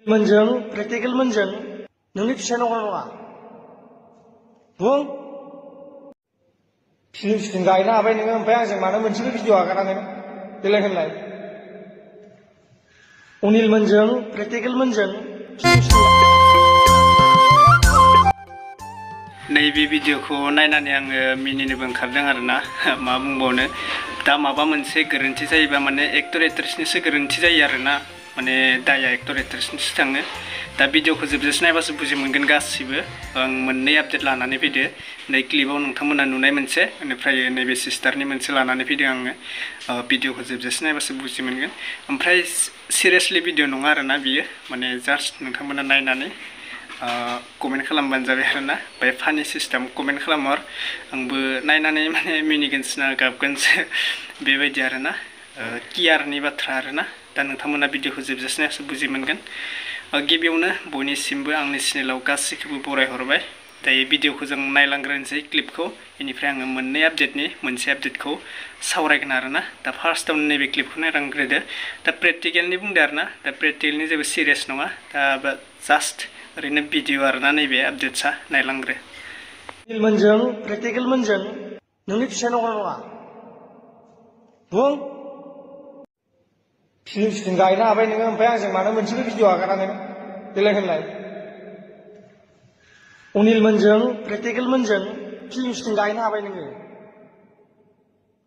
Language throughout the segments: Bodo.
मोनजों प्रेक्टिकल मोनजों नोंनि फिसाय नंगौना नङा? बुं। फिल्म शुटिं गायनो हाबाय नोङो, ओमफ्राय आंजों मानो मोनसेबो भिडिअ आगारा नों? देलाय होनलाय। अनिल मोनजों प्रेक्टिकल मोनजों फिल्म शुटिं। नैबे भिडिअखौ नायनानै आङो मिनिनोबो ओंखारदों आरोना, मा बुंबावनो। दा माबा मोनसे गोरोन्थि जायोबा माने एक्टर एक्ट्रेसनिसो गोरोन्थि जायो आरोना, माने दाया एक्टर एक्ट्रेसनिसो थाङो। दा भिडिअखौ जोबजासे नायबासो बुजि मोनगोन गासिबो। आं मोननै आपडेट लानानै फैदो। नै क्लिपाव नोंथांमोना नुनाय मोनसे, बेनिफ्राय नैबे सिस्टारनि मोनसे लानानै फैदों आङो। भिडिअखौ जोबजासे नायबासो बुजि मोनगोन। ओमफ्राय सिरियासलि भिडिअ नङा आरोना बियो, माने जास्ट नोंथांमोना नायनानै कमेन्ट खालामबानो जाबाय आरोना। ओमफ्राय फानि सिस्टेम कमेन्ट खालामो आरो आंबो नायनानै माने मिनिगोनसो गाबगोनसो बेबायदि आरोना। केयारनि बाथ्रा आरोना। दा नोंथांमोना भिडिअखौ जोबजासे नायबासो बुजि मोनगोन। गिबियावनो बयनिसिमबो आंनि चेनेलाव गासैखौबो बरायहरबाय। दायो भिडिअखौ जों नायलांग्रोनोसै क्लिपखौ, बेनिफ्राय आङो मोननै आपडेटनि मोनसे आपडेटखौ सावरायगोन आरोना। दा फार्स्टआवनो नैबे क्लिपखौ नायलांग्रोदो। दा प्रेक्टिकेलनि बुंदो आरोना, दा प्रेक्टिकेलनि जेबो सिरियास नङा, दा जास्ट ओरैनो भिडिअ आरोना नैबे आपडेटसा, नायलांग्रो। अनिल मोनजों प्रेक्टिकल मोनजों नोंनि फिसाय नंगौना नङा? बुं। फिल्म शुटिं गायनो हाबाय नोङो, ओमफ्राय आंजों मानो मोनसेबो भिडिअ आगारा नों? देलाय होनलाय। अनिल मोनजों प्रेक्टिकल मोनजों फिल्म शुटिं गायनो हाबाय नोङो,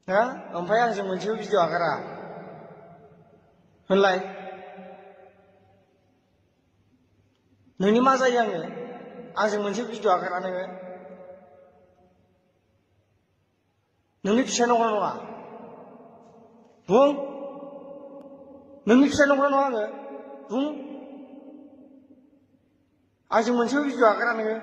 हा? ओमफ्राय आंजों मोनसेबो भिडिअ आगारा होनलाय। नोंनि मा जायो आङो? आंजों मोनसे भिडिअ आगारा नोङो? नोंनि फिसाय नंगौना नङा? बुं। नोंनि फिसाय नंगौना नङा आङो? बुं। आंजों मोनसेबो भिडिअ आगारा नोङो?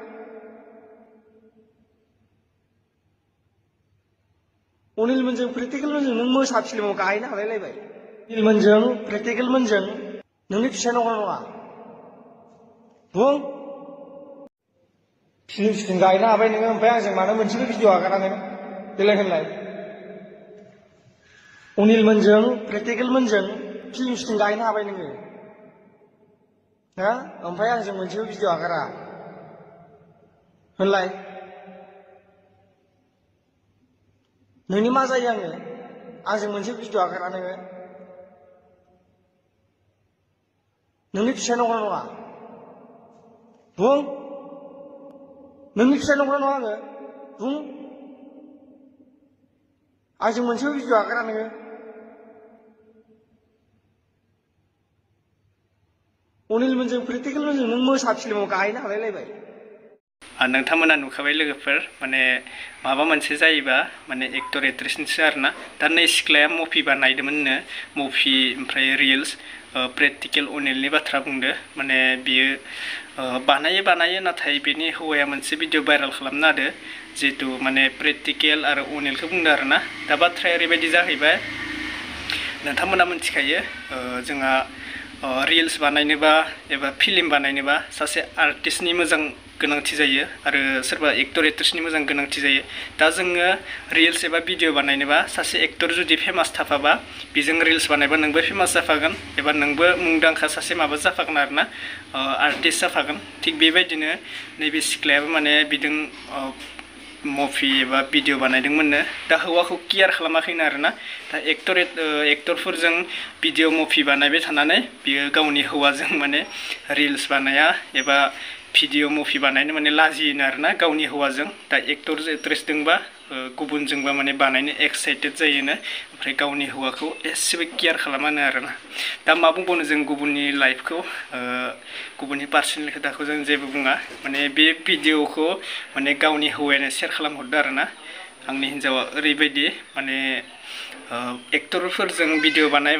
अनिल मोनजों प्रेक्टिकल मोनजों नों मोसा फिल्माव गायनो हालायलायबाय। अनिल मोनजों प्रेक्टिकल मोनजों नोंनि फिसाय नंगौना नङा? बुं। फिल्म शुटिं गायनो हाबाय नोङो, ओमफ्राय आंजों मानो मोनसेबो भिडिअ आगारा नों? देलाय होनलाय। अनिल मोनजों प्रेक्टिकल मोनजों फिल्म शुटिं गायनो हाबाय नोङो, हा? ओमफ्राय आंजों मोनसेबो भिडिअ आगारा होनलाय। नोंनि मा जायो आङो? आंजों मोनसे भिडिअ आगारा नोङो? नोंनि फिसाय नंगौना नङा? बुं। नोंनि फिसाय नंगौना नङा आङो? बुं। आंजों मोनसेबो भिडिअ आगारा नोङो? अनिल मोनजों प्रेक्टिकल मोनजों नों मोसा फिल्माव गायनो हालायलायबाय। नोंथांमोना नुखाबाय लोगोफोर, माने माबा मोनसे जायोबा माने एक्टर एक्ट्रेसनिसो आरोना। दा नै सिख्लाया मुभि बानायदोंमोननो, मुभि ओमफ्राय रिल्स। प्रेक्टिकेल अनिलनि बाथ्रा बुंदो, माने बियो बानायो नाथाय बेनि हौवाया मोनसे भिडिअ भाइरेल खालामना होदो, जिहेतु माने प्रेक्टिकेल आरो अनिलखौ बुंदो आरोना। दा बाथ्राया ओरैबायदि जाहैबाय, नोंथांमोना मिथिखायो जोंहा रिल्स बानायनोबा एबा फिल्म बानायनोबा सासे आर्टिस्टनि मोजां गोनांथि जायो आरो सोरबा एक्टर एक्ट्रेसनि मोजां गोनांथि जायो। दा जोङो रिल्स एबा भिडिअ बानायनोबा सासे एक्टर जुदि फेमास थाफाबा, बेजों रिल्स बानायबा नोंबो फेमास जाफागोन एबा नोंबो मुंदांखा सासे माबा जाफागोन आरोना, आर्टिस्ट जाफागोन। थिग बेबायदिनो नैबे सिख्लायाबो माने बिदों मुभि एबा भिडिअ बानायदोंमोननो। दा हौवाखौ केयार खालामाखैनो आरोना। दा एक्टरफोरजों भिडिअ मुभि बानायबाय थानानै बियो गावनि हौवाजों माने रिल्स बानाया एबा भिडिअ मुभि बानायनो माने लाजियोनो आरोना गावनि हौवाजों। दा एक्टर एक्ट्रेसजोंबा गुबुनजोंबा माने बानायनो एक्साइटेड जायोनो, ओमफ्राय गावनि हौवाखौ एसेबो केयार खालामानो आरोना। दा मा बुंबावनो जों गुबुननि लाइफखौ, गुबुननि पार्सनेल खोथाखौ जों जेबो बुङा। माने बे भिडिअखौ माने गावनि हौवायानो शेयार खालामहरदो आरोना। आंनि हिन्जावा ओरैबायदि माने एक्टरफोरजों भिडिअ बानाय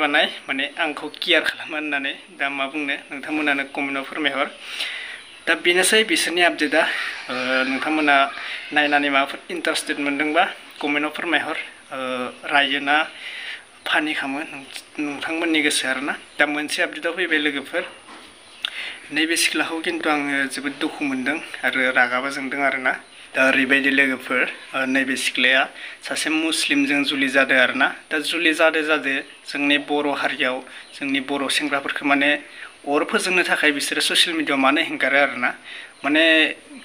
माने आंखौ केयार खालामा होननानै। दा मा बुंनो, नोंथांमोनानो कमेन्टआव फोरमायहर। दा बेनोसै बिसोरनि आपडेटआ। नोंथांमोना नायनानै माबाफोर इन्टारेस्टेड मोनदोंबा कमेन्टआव फोरमायहर। रायो ना फानि खालामो नोंथांमोननि गोसो आरोना। दा मोनसे आपडेटआव फैबाय लोगोफोर, नैबे सिख्लाखौ खिन्थु आङो जोबोद दुखु मोनदों आरो रागाबो जोंदों आरोना। दा ओरैबायदि लोगोफोर, नैबे सिख्लाया सासे मुस्लिमजों जुलि जादों आरोना। दा जुलि जादो जोंनि बर' हारियाव जोंनि बर' सेंग्राफोरखौ माने अर फोजोंनो थाखाय बिसोरो ससियेल मिडियाआव मानो हेंगारो आरोना माने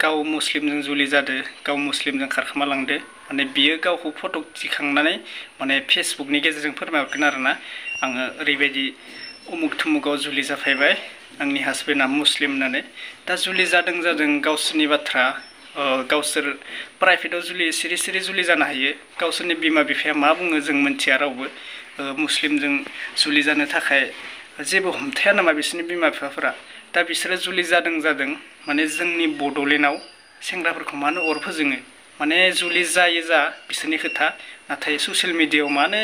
गाव मुस्लिमजों जुलि जादो गाव मुस्लिमजों खारखोमालांदो माने बियो गावखौ फट' दिखांनानै माने फेसबुकनि गेजेरजों फोरमायहरगोन आरोना आङो ओरैबायदि उमुक थुमुगाव जुलि जाफैबाय आंनि हासबेन्डआ मुस्लिम होननानै दा जुलि जादों गावसोरनि बाथ्रा गावसोर प्राइभेटआव सिरि सिरि जुलि जानो हायो गावसोरनि बिमा बिफाया मा बुङो जों मिन्थिया रावबो मुस्लिमजों जुलि जानो थाखाय जेबो हमथाया नामा बिसोरनि बिमा बिफाफोरा दा बिसोरो जुलि जादों माने जोंनि बड'लेण्डआव सेंग्राफोरखौ मानो अर फोजोङो माने जुलि जायो जा बिसोरनि खोथा नाथाय ससियेल मिडियाआव मानो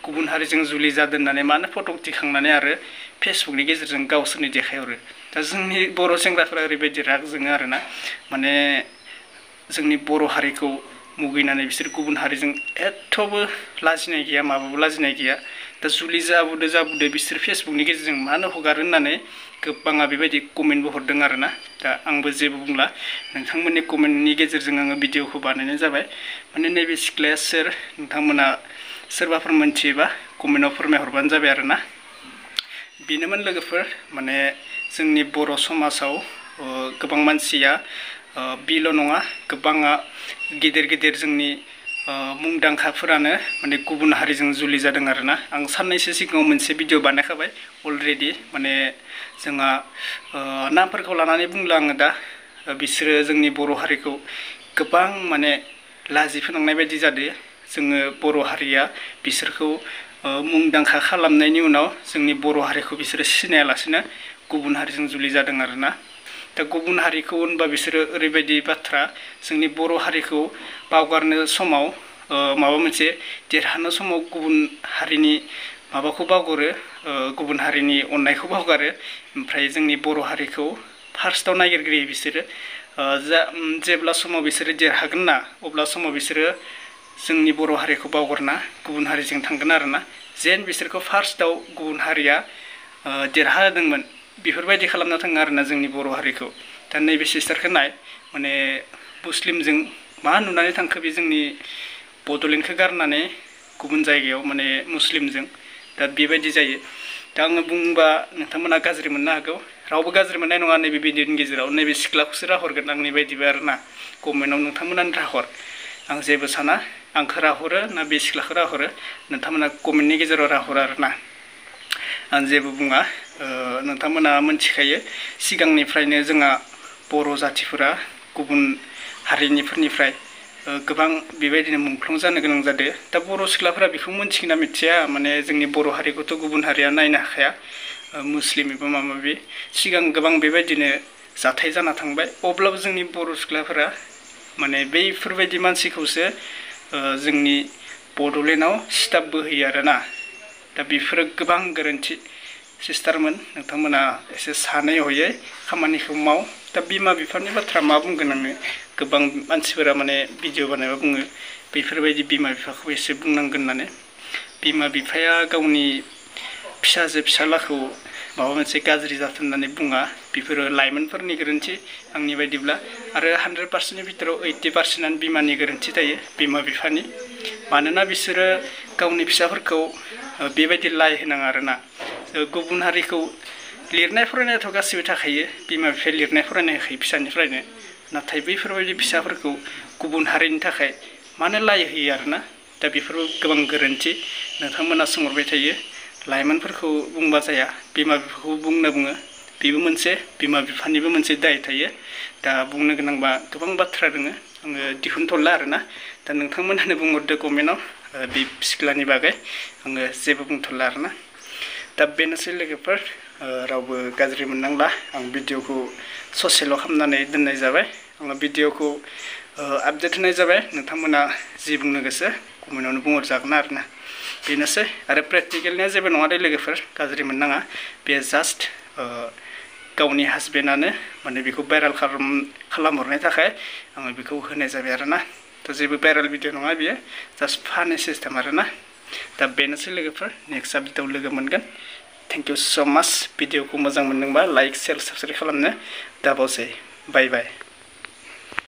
गुबुन हारिजों जुलि जादों होननानै मानो फट' दिखांनानै आरो फेसबुकनि गेजेरजों गावसोरनि देखायहरो दा जोंनि बर' सेंग्राफोरा ओरैबायदि राग जोङो आरोना माने जोंनि बर' हारिखौ मुगैनानै बिसोर गुबुन हारिजों एथ'बो लाजिनाय गैया माबाबो लाजिनाय गैया दा जुलि जाबुदो बिसोर फेसबुकनि गेजेरजों मानो हगारो होननानै गोबाङा बेबायदि कमेन्टबो हरदों आरोना दा आंबो जेबो बुंला नोंथांमोननि कमेन्टनि गेजेरजों आङो भिडिअखौ बानायनाय जाबाय माने नैबे सिख्लाया सोर नोंथांमोना सोरबाफोर मोनथियोबा कमेन्टआव फोरमायहरबानो जाबाय आरोना बेनोमोन लोगोफोर माने जोंनि बर' समाजाव गोबां मानसिया बिल' नङा गोबाङा गिदिर जोंनि मुंदांखाफोरानो माने गुबुन हारिजों जुलि जादों आरोना आं साननैसो सिगाङाव मोनसे भिडिअ बानायखाबाय अलरेडि माने जोंहा नामफोरखौ लानानै बुंला आङो दा बिसोरो जोंनि बर' हारिखौ गोबां माने लाजि फोनांनाय बायदि जादों जोङो बर' हारिया बिसोरखौ मुंदांखा खालामनायनि उनाव जोंनि बर' हारिखौ बिसोरो सिनायालासिनो गुबुन हारिजों जुलि जादों आरोना दा गुबुन हारिखौ होनबा बिसोरो ओरैबायदि बाथ्रा जोंनि बर' हारिखौ बावगारनो समाव माबा मोनसे देरहानो समाव गुबुन हारिनि माबाखौ बावगारो गुबुन हारिनि अननायखौ बावगारो ओमफ्राय जोंनि बर' हारिखौ फार्स्टआव नागिरग्रोयो बिसोरो जेब्ला समाव बिसोरो देरहागोन ना अब्ला समाव बिसोरो जोंनि बर' हारिखौ बावगारना गुबुन हारिजों थांगोन आरोना जेन बिसोरखौ फार्स्टआव गुबुन हारिया देरहादोंमोन बेफोरबायदि खालामना थाङो आरोना जोंनि बर' हारिखौ दा नैबे सिस्टारखौ नाय माने मुस्लिमजों मा नुनानै थांखो बे जोंनि बड'लेण्डखौ गारनानै गुबुन जायगायाव माने मुस्लिमजों दा बेबायदि जायो दा आङो बुंबा नोंथांमोना गाज्रि मोननो हागौ रावबो गाज्रि मोननाय नङा नैबे भिडिअनि गेजेराव नैबे सिख्लाखौसो राहरगोन आंनि बायदिबा आरोना कमेन्टआव नोंथांमोनानो राहर आं जेबो साना आंखौ राहरो ना बे सिख्लाखौ राहरो नोंथांमोना कमेन्टनि गेजेराव राहर आरोना आं जेबो बुङा नोंथांमोना मोनथिखायो सिगांनिफ्रायनो जोंहा बर' जाथिफोरा गुबुन हारिनिफोरनिफ्राय गोबां बेबायदिनो मुंख्लं जानो गोनां जादों दा बर' सिख्लाफोरा बेखौ मोनथिगोना मिथिया माने जोंनि बर' हारिखौथ' गुबुन हारिया नायनो हाखाया मुस्लिम एबा माबा माबि सिगां गोबां बेबायदिनो जाथाय जाना थांबाय अब्लाबो जोंनि बर' सिख्लाफोरा माने बैफोरबायदि मानसिखौसो जोंनि बड'लेण्डआव स्टाफ बोहोयो आरोना दा बेफोरो गोबां गोरोन्थि सिस्टारमोन नोंथांमोना एसे सानै हयै खामानिखौ माव दा बिमा बिफानि बाथ्रा मा बुंगोन आङो गोबां मानसिफोरा माने भिडिअ बानायबा बुङो बेफोरबायदि बिमा बिफाखौ एसे बुंनांगोन होननानै बिमा बिफाया गावनि फिसाजो फिसालाखौ माबा मोनसे गाज्रि जाथों होननानै बुङा बेफोरो लाइमोनफोरनि गोरोन्थि आंनि बायदिब्ला आरो 100%नि बिथोराव 80%आनो बिमानि गोरोन्थि थायो बिमा बिफानि मानोना बिसोरो गावनि फिसाफोरखौ बेबायदि लाइ होनाङा आरोना गुबुन हारिखौ लिरनाय फरायनायाथ' गासिबो थाखायो बिमा बिफाया लिरनाय फरायनाय होखायो फिसानिफ्रायनो नाथाय बैफोरबायदि फिसाफोरखौ गुबुन हारिनि थाखाय मानो लाइ होयो आरोना दा बेफोरबो गोबां गोरोन्थि नोंथांमोना सोंहरबाय थायो लाइमोनफोरखौ बुंबा जाया बिमा बिफाखौ बुंनो बुङो बेबो मोनसे बिमा बिफानिबो मोनसे दाय थायो दा बुंनो गोनांबा गोबां बाथ्रा दङ आङो दिहुनथ'ला आरोना दा नोंथांमोनानो बुंहरदो कमेन्टआव बे सिख्लानि बागै आङो जेबो बुंथ'ला आरोना दा बेनोसै लोगोफोर रावबो गाज्रि मोननांला आं भिडिअखौ ससेल' खालामनानै दोननाय जाबाय आङो भिडिअखौ आपडेट होनाय जाबाय नोंथांमोना जि बुंनो गोसो कमेन्टआवनो बुंहरजागोन आरोना बेनोसै आरो प्रेक्टिकेलनिया जेबो नङा दे लोगोफोर गाज्रि मोननाङा बे जास्ट गावनि हासबेन्डआनो माने बेखौ भाइरेल खालामहरनायनि थाखाय आङो बेखौ होनाय जाबाय आरोना दा जेबो भाइरेल भिडिअ नङा बेयो जास्ट फानि सिस्टेम आरोना दा बेनोसै लोगोफोर नेक्स्ट आपडेटआव लोगो मोनगोन थेंक इउ स' माच भिडिअखौ मोजां मोनदोंबा लाइक शेयार साबस्क्राइब खालामनो दाबावसै बाय बाय